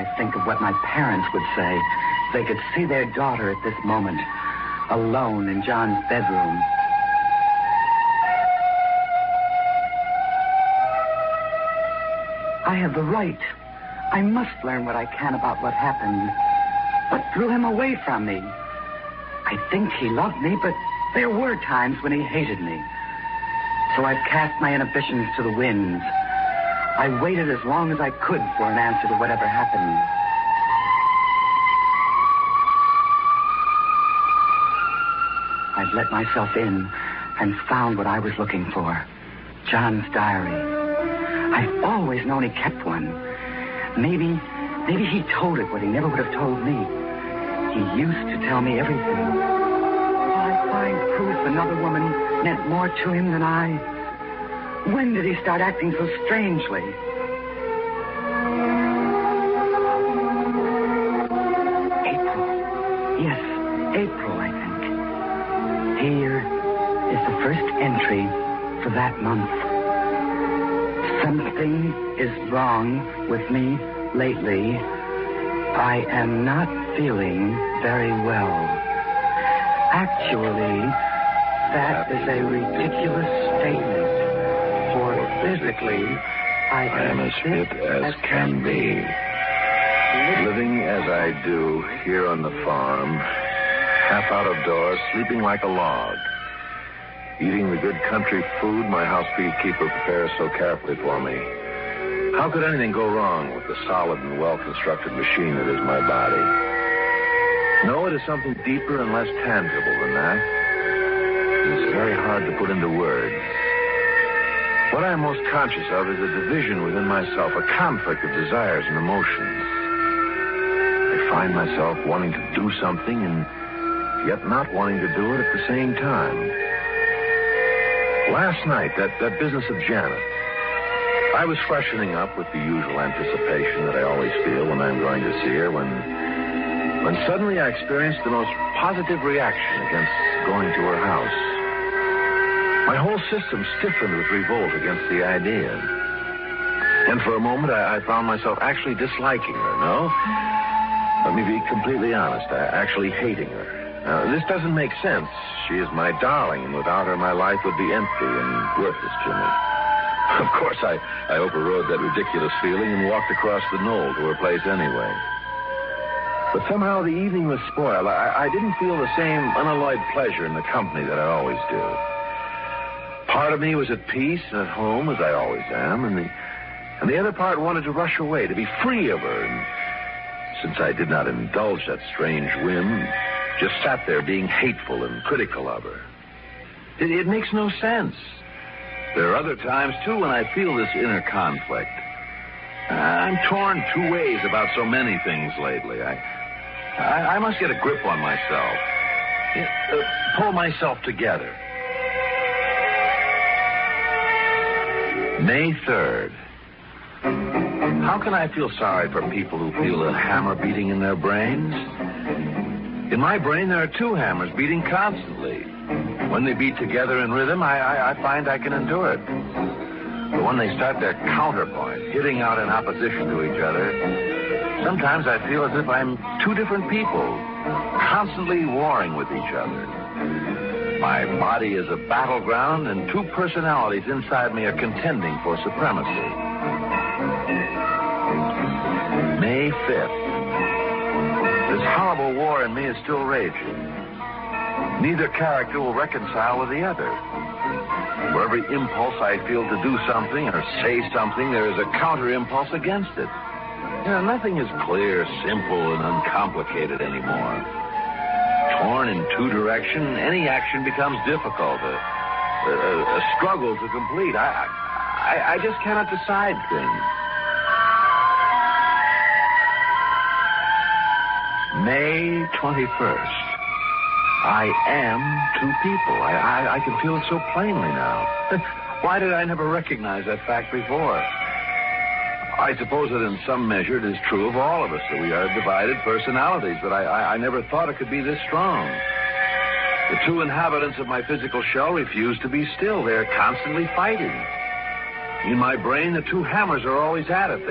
I think of what my parents would say if they could see their daughter at this moment, alone in John's bedroom. I have the right. I must learn what I can about what happened. What drew him away from me? I think he loved me, but there were times when he hated me. So I've cast my inhibitions to the winds. I waited as long as I could for an answer to whatever happened. I've let myself in and found what I was looking for. John's diary. I've always known he kept one. Maybe he told it what he never would have told me. He used to tell me everything. I find proof another woman meant more to him than I. When did he start acting so strangely? April. Yes, April, I think. Here is the first entry for that month. Something is wrong with me lately. I am not feeling very well. Actually, that is a ridiculous statement. For physically, I am as fit as can be. Living as I do here on the farm, half out of doors, sleeping like a log. Eating the good country food my housekeeper prepares so carefully for me. How could anything go wrong with the solid and well-constructed machine that is my body? No, it is something deeper and less tangible than that. It is very hard to put into words. What I am most conscious of is a division within myself, a conflict of desires and emotions. I find myself wanting to do something and yet not wanting to do it at the same time. Last night, that business of Janet, I was freshening up with the usual anticipation that I always feel when I'm going to see her, when suddenly I experienced the most positive reaction against going to her house. My whole system stiffened with revolt against the idea. And for a moment, I found myself actually disliking her. No, let me be completely honest, actually hating her. Now, this doesn't make sense. She is my darling, and without her, my life would be empty and worthless to me. Of course, I overrode that ridiculous feeling and walked across the knoll to her place anyway. But somehow the evening was spoiled. I didn't feel the same unalloyed pleasure in the company that I always do. Part of me was at peace and at home, as I always am, and the other part wanted to rush away, to be free of her. And since I did not indulge that strange whim, just sat there being hateful and critical of her. It makes no sense. There are other times, too, when I feel this inner conflict. I'm torn two ways about so many things lately. I must get a grip on myself. Pull myself together. May 3rd. How can I feel sorry for people who feel a hammer beating in their brains? In my brain, there are two hammers beating constantly. When they beat together in rhythm, I find I can endure it. But when they start their counterpoint, hitting out in opposition to each other, sometimes I feel as if I'm two different people, constantly warring with each other. My body is a battleground, and two personalities inside me are contending for supremacy. May 5th. This horrible war in me is still raging. Neither character will reconcile with the other. For every impulse I feel to do something or say something, there is a counter-impulse against it. Nothing is clear, simple, and uncomplicated anymore. Torn in two directions, any action becomes difficult, a struggle to complete. I just cannot decide things. May 21st. I am two people. I can feel it so plainly now. Why did I never recognize that fact before? I suppose that in some measure it is true of all of us, that we are divided personalities, but I never thought it could be this strong. The two inhabitants of my physical shell refuse to be still. They are constantly fighting. In my brain, the two hammers are always at it.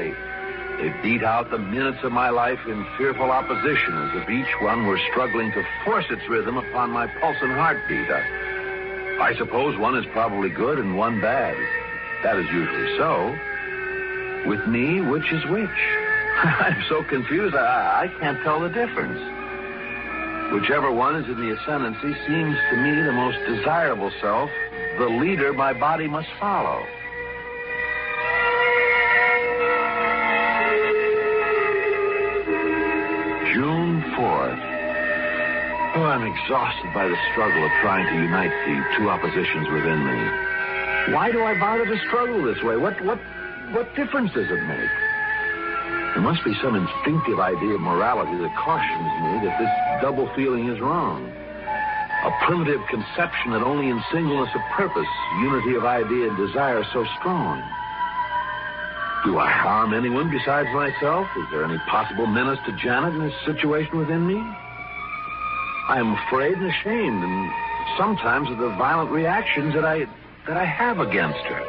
They beat out the minutes of my life in fearful opposition, as if each one were struggling to force its rhythm upon my pulse and heartbeat. I suppose one is probably good and one bad. That is usually so. With me, which is which? I'm so confused, I can't tell the difference. Whichever one is in the ascendancy seems to me the most desirable self, the leader my body must follow. June 4th. Oh, I'm exhausted by the struggle of trying to unite the two oppositions within me. Why do I bother to struggle this way? What difference does it make? There must be some instinctive idea of morality that cautions me that this double feeling is wrong. A primitive conception that only in singleness of purpose, unity of idea and desire so strong. Do I harm anyone besides myself? Is there any possible menace to Janet in this situation within me? I am afraid and ashamed, and sometimes of the violent reactions that I have against her.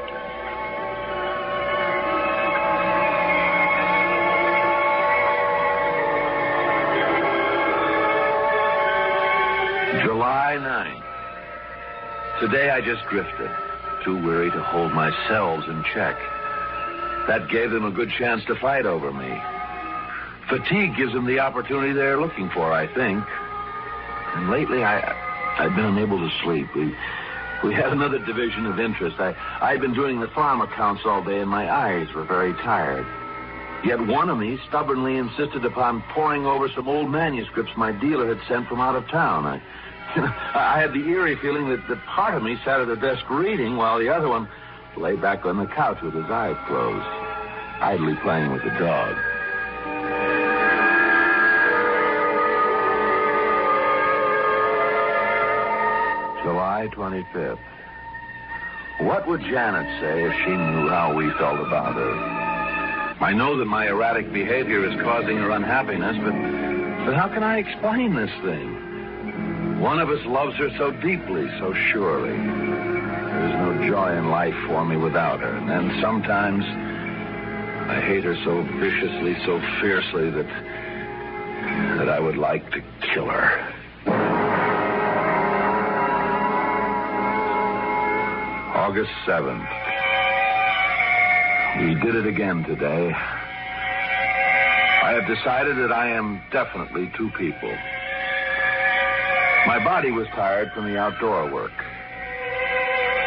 July 9th. Today I just drifted, too weary to hold my cells in check. That gave them a good chance to fight over me. Fatigue gives them the opportunity they're looking for, I think. And lately I've been unable to sleep. We had another division of interest. I'd been doing the farm accounts all day, and my eyes were very tired. Yet one of me stubbornly insisted upon poring over some old manuscripts my dealer had sent from out of town. I had the eerie feeling that part of me sat at the desk reading while the other one lay back on the couch with his eyes closed, idly playing with the dog. July 25th. What would Janet say if she knew how we felt about her? I know that my erratic behavior is causing her unhappiness, but how can I explain this thing? One of us loves her so deeply, so surely. There's no joy in life for me without her. And then sometimes I hate her so viciously, so fiercely that I would like to kill her. August 7th. We did it again today. I have decided that I am definitely two people. My body was tired from the outdoor work.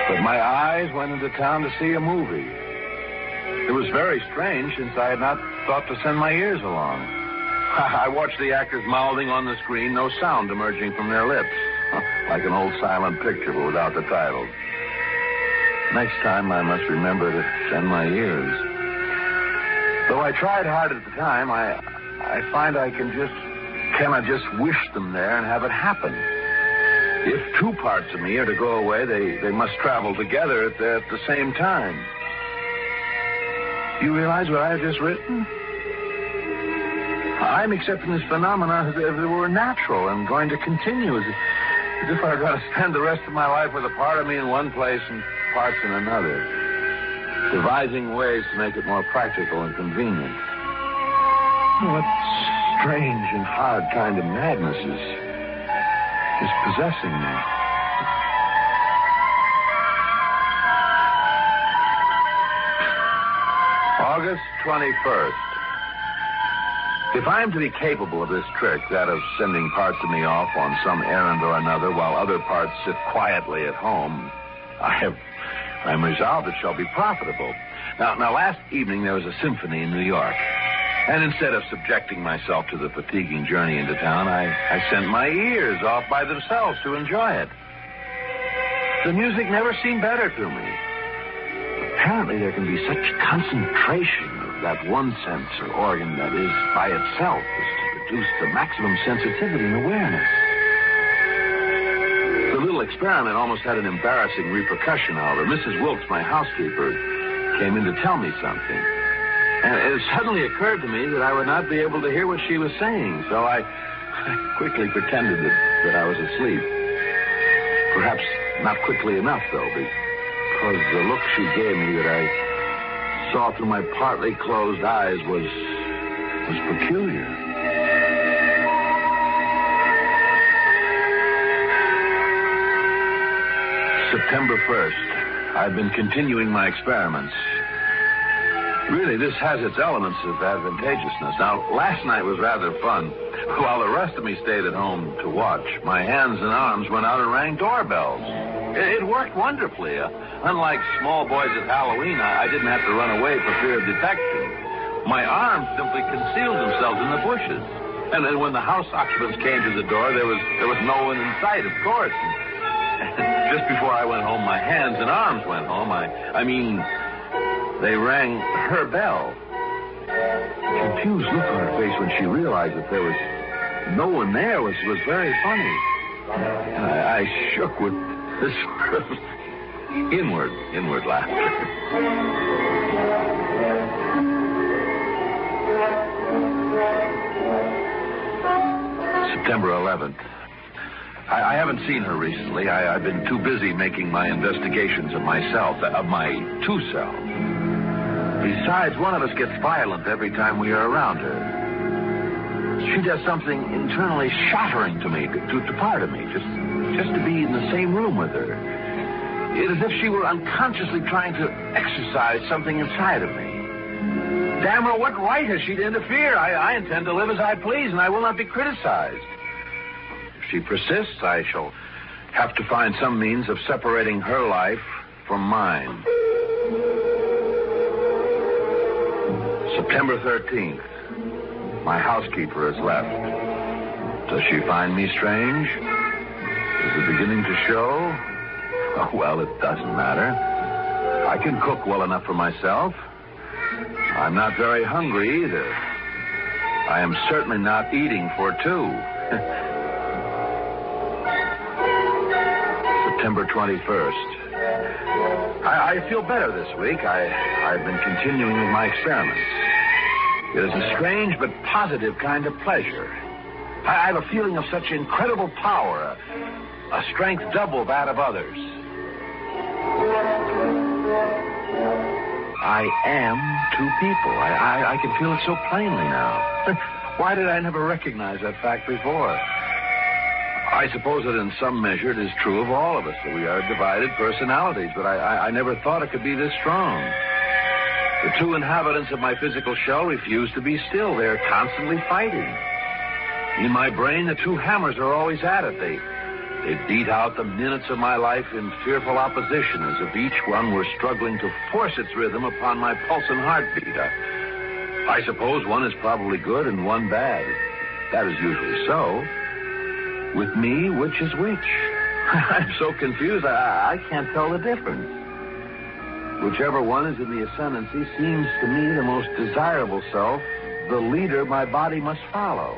But my eyes went into town to see a movie. It was very strange since I had not thought to send my ears along. I watched the actors mouthing on the screen, no sound emerging from their lips. Like an old silent picture, but without the titles. Next time I must remember to send my ears. Though I tried hard at the time, I find I cannot just wish them there and have it happen. If two parts of me are to go away, they must travel together at the same time. Do you realize what I have just written? I'm accepting this phenomenon as if it were natural and going to continue, as if I've got to spend the rest of my life with a part of me in one place and parts in another, devising ways to make it more practical and convenient. What strange and hard kind of madness is possessing me? August 21st. If I am to be capable of this trick, that of sending parts of me off on some errand or another while other parts sit quietly at home, I'm resolved it shall be profitable. Now, last evening there was a symphony in New York. And instead of subjecting myself to the fatiguing journey into town, I sent my ears off by themselves to enjoy it. The music never seemed better to me. Apparently there can be such concentration of that one sense or organ that is by itself as to produce the maximum sensitivity and awareness. The little experiment almost had an embarrassing repercussion, however. Mrs. Wilkes, my housekeeper, came in to tell me something. And it suddenly occurred to me that I would not be able to hear what she was saying, so I quickly pretended that I was asleep. Perhaps not quickly enough, though, because the look she gave me that I saw through my partly closed eyes was was peculiar. September 1st. I've been continuing my experiments. Really, this has its elements of advantageousness. Now, last night was rather fun. While the rest of me stayed at home to watch, my hands and arms went out and rang doorbells. It worked wonderfully. Unlike small boys at Halloween, I didn't have to run away for fear of detection. My arms simply concealed themselves in the bushes. And then when the house occupants came to the door, there was no one in sight, of course. Just before I went home, my hands and arms went home. I mean, they rang her bell. The confused look on her face when she realized that there was no one there was very funny. I shook with this inward laughter. September 11th. I haven't seen her recently. I've been too busy making my investigations of myself, of my two selves. Besides, one of us gets violent every time we are around her. She does something internally shattering to me, to part of me, just to be in the same room with her. It is as if she were unconsciously trying to exercise something inside of me. Damn her, what right has she to interfere? I intend to live as I please, and I will not be criticized. If she persists, I shall have to find some means of separating her life from mine. September 13th. My housekeeper has left. Does she find me strange? Is it beginning to show? Oh, well, it doesn't matter. I can cook well enough for myself. I'm not very hungry either. I am certainly not eating for two. September 21st. I feel better this week. I've been continuing with my experiments. It is a strange but positive kind of pleasure. I have a feeling of such incredible power, a strength double that of others. I am two people. I can feel it so plainly now. Why did I never recognize that fact before? I suppose that in some measure it is true of all of us, that we are divided personalities, but I never thought it could be this strong. The two inhabitants of my physical shell refuse to be still. They're constantly fighting. In my brain, the two hammers are always at it. They beat out the minutes of my life in fearful opposition, as if each one were struggling to force its rhythm upon my pulse and heartbeat. I suppose one is probably good and one bad. That is usually so. With me, which is which? I'm so confused, I can't tell the difference. Whichever one is in the ascendancy seems to me the most desirable self, the leader my body must follow.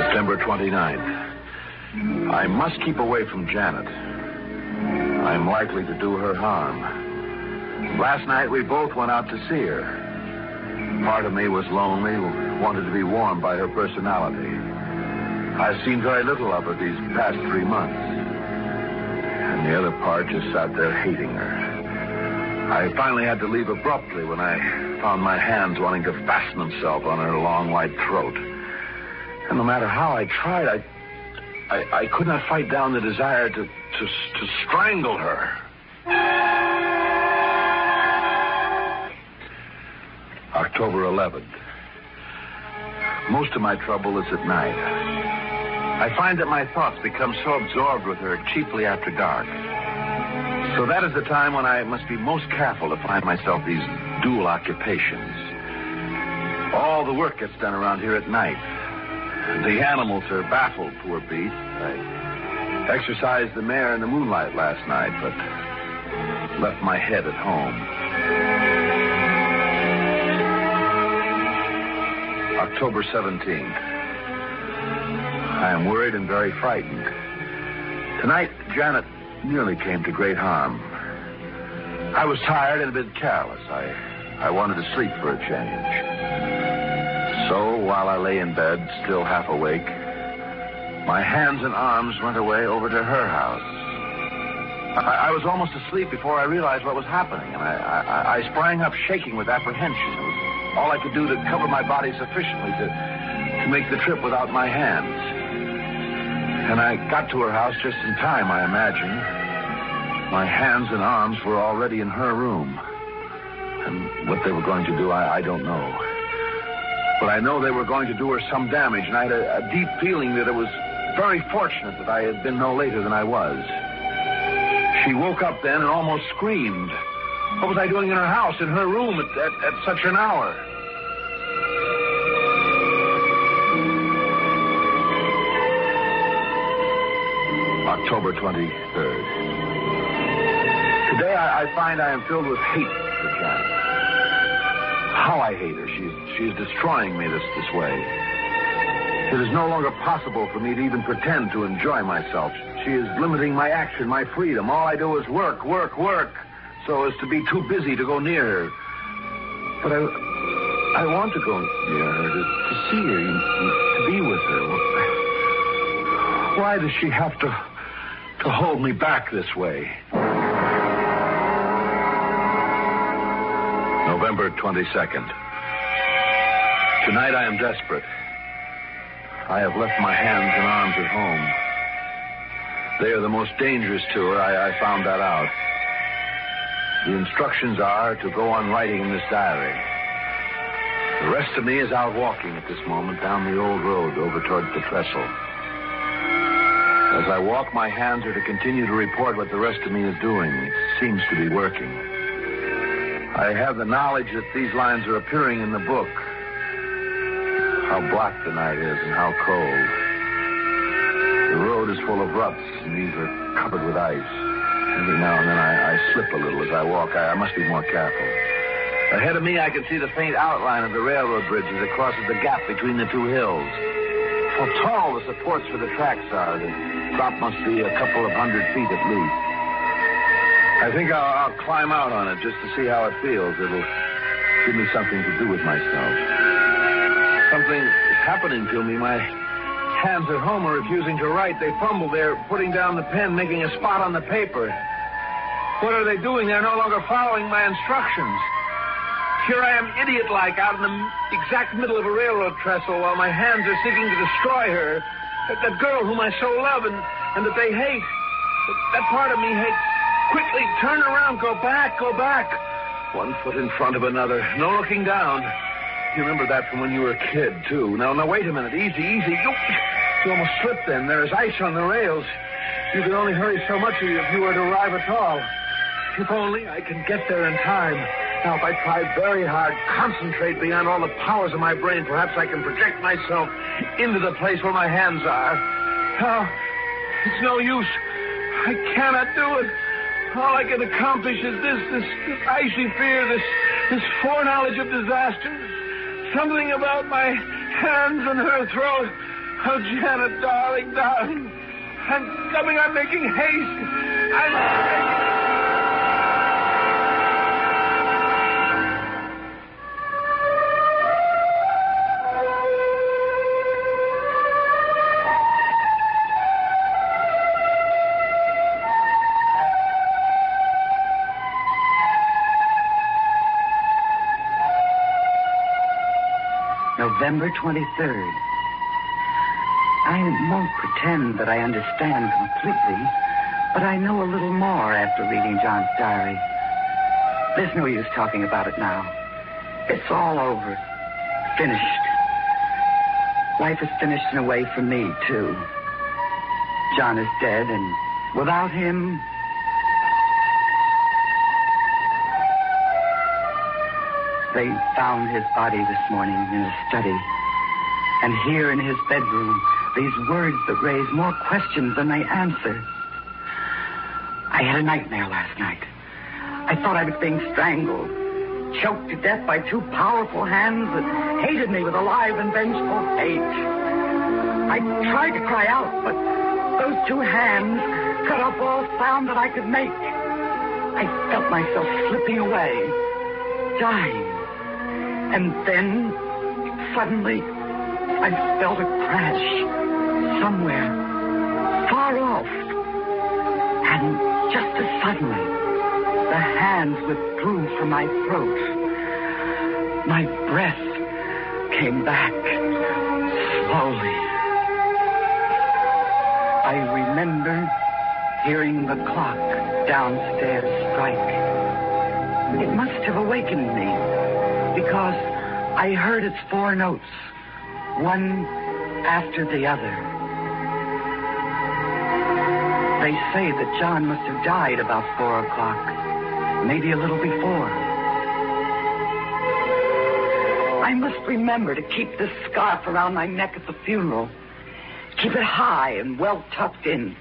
September 29th. I must keep away from Janet. I'm likely to do her harm. Last night, we both went out to see her. Part of me was lonely, wanted to be warmed by her personality. I've seen very little of her these past 3 months. And the other part just sat there hating her. I finally had to leave abruptly when I found my hands wanting to fasten themselves on her long white throat. And no matter how I tried, I could not fight down the desire to strangle her. October 11th. Most of my trouble is at night. I find that my thoughts become so absorbed with her chiefly after dark. So that is the time when I must be most careful to find myself these dual occupations. All the work gets done around here at night. The animals are baffled, poor beasts. I exercised the mare in the moonlight last night, but left my head at home. October 17th. I am worried and very frightened. Tonight, Janet nearly came to great harm. I was tired and a bit careless. I wanted to sleep for a change. So, while I lay in bed, still half awake, my hands and arms went away over to her house. I was almost asleep before I realized what was happening, and I sprang up shaking with apprehension. It was all I could do to cover my body sufficiently to make the trip without my hands. And I got to her house just in time, I imagine. My hands and arms were already in her room. And what they were going to do, I don't know. But I know they were going to do her some damage, and I had a deep feeling that it was very fortunate that I had been no later than I was. She woke up then and almost screamed. What was I doing in her house, in her room at such an hour? October 23rd. Today I find I am filled with hate for Janet. How I hate her. She is destroying me this way. It is no longer possible for me to even pretend to enjoy myself. She is limiting my action, my freedom. All I do is work, so as to be too busy to go near her. But I want to go near her, to see her, to be with her. Why does she have to hold me back this way? November 22nd. Tonight I am desperate. I have left my hands and arms at home. They are the most dangerous to her. I found that out. The instructions are to go on writing in this diary. The rest of me is out walking at this moment down the old road over towards the trestle. As I walk, my hands are to continue to report what the rest of me is doing. It seems to be working. I have the knowledge that these lines are appearing in the book. How black the night is and how cold. The road is full of ruts, and these are covered with ice. Every now and then I slip a little as I walk. I must be more careful. Ahead of me, I can see the faint outline of the railroad bridge as it crosses the gap between the two hills. How tall the supports for the tracks are. The drop must be a couple of 100 feet at least. I think I'll climb out on it just to see how it feels. It'll give me something to do with myself. Something is happening to me. My hands at home are refusing to write. They fumble. They're putting down the pen, making a spot on the paper. What are they doing? They're no longer following my instructions. Here I am, idiot-like, out in the exact middle of a railroad trestle while my hands are seeking to destroy her. That girl whom I so love and that they hate. That part of me hates. Quickly, turn around, go back. One foot in front of another, no looking down. You remember that from when you were a kid, too. Now, wait a minute. Easy. You almost slipped then. There's ice on the rails. You can only hurry so much if you were to arrive at all. If only I can get there in time. Now, if I try very hard, concentrate beyond all the powers of my brain, perhaps I can project myself into the place where my hands are. Oh, it's no use. I cannot do it. All I can accomplish is this icy fear, this foreknowledge of disaster. Something about my hands and her throat. Oh, Janet, darling. I'm coming. I'm making haste. November 23rd. I won't pretend that I understand completely, but I know a little more after reading John's diary. There's no use talking about it now. It's all over. Finished. Life is finished in a way for me, too. John is dead, and without him... They found his body this morning in his study. And here in his bedroom, these words that raise more questions than they answer. I had a nightmare last night. I thought I was being strangled, choked to death by two powerful hands that hated me with a live and vengeful hate. I tried to cry out, but those two hands cut off all sound that I could make. I felt myself slipping away, dying. And then, suddenly, I felt a crash somewhere, far off. And just as suddenly, the hands withdrew from my throat. My breath came back slowly. I remember hearing the clock downstairs strike. It must have awakened me because I heard its 4 notes, one after the other. They say that John must have died about 4 o'clock, maybe a little before. I must remember to keep this scarf around my neck at the funeral. Keep it high and well tucked in.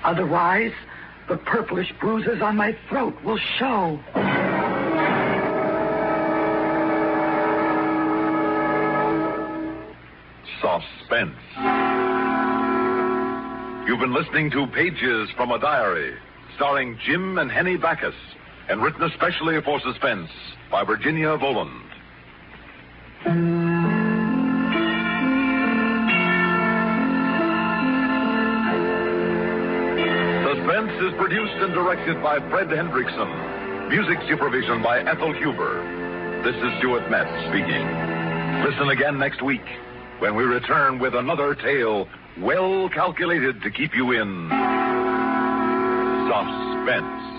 Otherwise, the purplish bruises on my throat will show. Suspense. You've been listening to Pages from a Diary, starring Jim and Henny Backus, and written especially for Suspense by Virginia Voland. Suspense is produced and directed by Fred Hendrickson. Music supervision by Ethel Huber. This is Stuart Metz speaking. Listen again next week when we return with another tale well calculated to keep you in suspense.